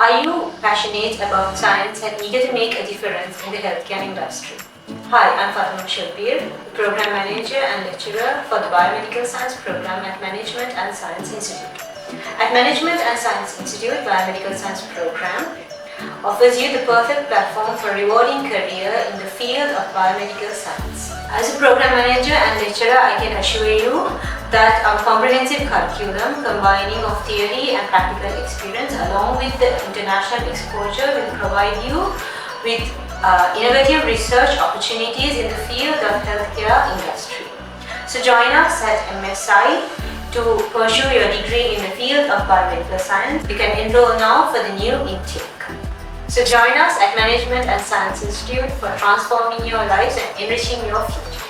Are you passionate about science and eager to make a difference in the healthcare industry? Hi, I'm Fatima Shabir, the Program Manager and Lecturer for the Biomedical Science Program at Management and Science Institute. At Management and Science Institute, Biomedical Science Program offers you the perfect platform for a rewarding career in the field of biomedical science. As a Program Manager and Lecturer, I can assure you that our comprehensive curriculum combining of theory and practical experience along with the international exposure will provide you with innovative research opportunities in the field of healthcare industry. So join us at MSI to pursue your degree in the field of biomedical science. You can enroll now for the new intake. So join us at Management and Science Institute for transforming your lives and enriching your future.